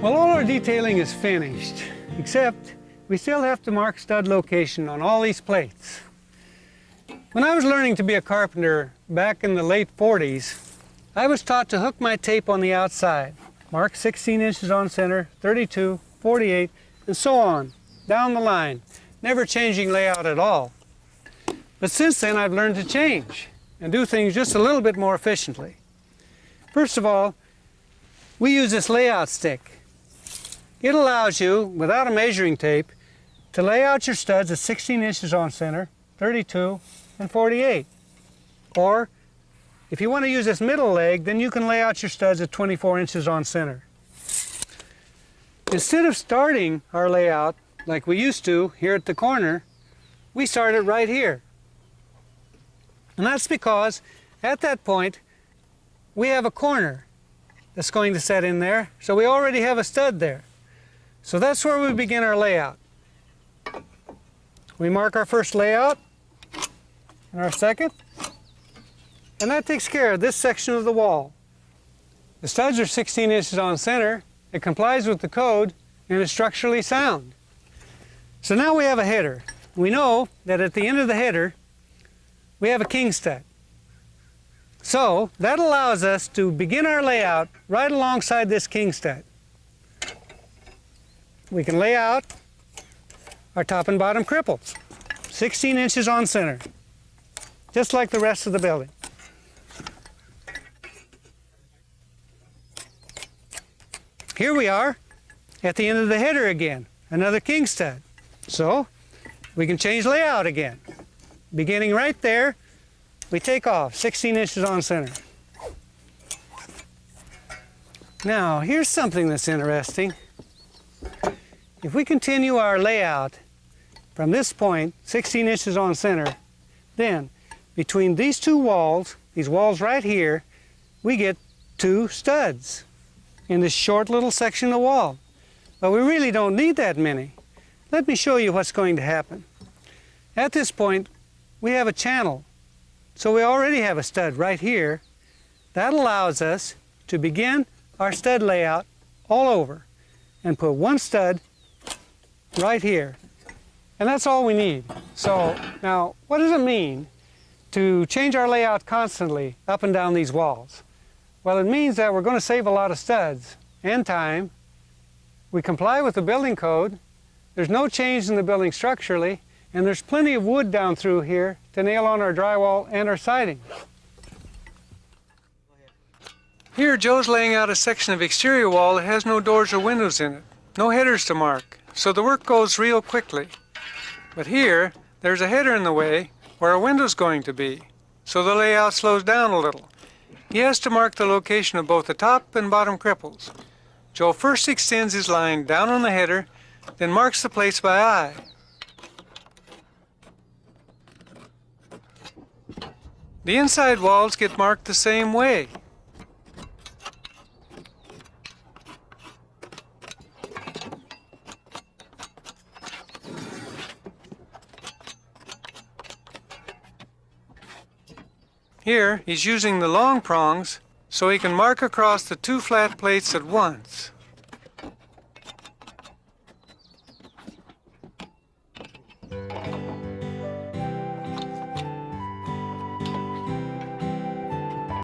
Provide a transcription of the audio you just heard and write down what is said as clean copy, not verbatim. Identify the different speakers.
Speaker 1: Well, all our detailing is finished, except we still have to mark stud location on all these plates. When I was learning to be a carpenter back in the late 40s, I was taught to hook my tape on the outside, mark 16 inches on center, 32, 48, and so on, down the line, never changing layout at all. But since then, I've learned to change and do things just a little bit more efficiently. First of all, we use this layout stick. It allows you, without a measuring tape, to lay out your studs at 16 inches on center, 32, and 48. Or, if you want to use this middle leg, then you can lay out your studs at 24 inches on center. Instead of starting our layout like we used to here at the corner, we start it right here. And that's because at that point, we have a corner that's going to set in there, so we already have a stud there. So that's where we begin our layout. We mark our first layout and our second, and that takes care of this section of the wall. The studs are 16 inches on center, it complies with the code, and is structurally sound. So now we have a header. We know that at the end of the header, we have a king stud. So that allows us to begin our layout right alongside this king stud. We can lay out our top and bottom cripples, 16 inches on center, just like the rest of the building. Here we are at the end of the header again, another king stud. So we can change layout again. Beginning right there, we take off 16 inches on center. Now, here's something that's interesting. If we continue our layout from this point, 16 inches on center, then between these two walls, these walls right here, we get two studs in this short little section of wall. But we really don't need that many. Let me show you what's going to happen. At this point, we have a channel. So we already have a stud right here. That allows us to begin our stud layout all over and put one stud right here. And that's all we need. So now, what does it mean to change our layout constantly up and down these walls? Well, it means that we're going to save a lot of studs and time. We comply with the building code. There's no change in the building structurally, and there's plenty of wood down through here to nail on our drywall and our siding. Here, Joe's laying out a section of exterior wall that has no doors or windows in it, no headers to mark, so the work goes real quickly. But here, there's a header in the way where a window's going to be, so the layout slows down a little. He has to mark the location of both the top and bottom cripples. Joe first extends his line down on the header, then marks the plates by eye. The inside walls get marked the same way. Here, he's using the long prongs so he can mark across the two flat plates at once.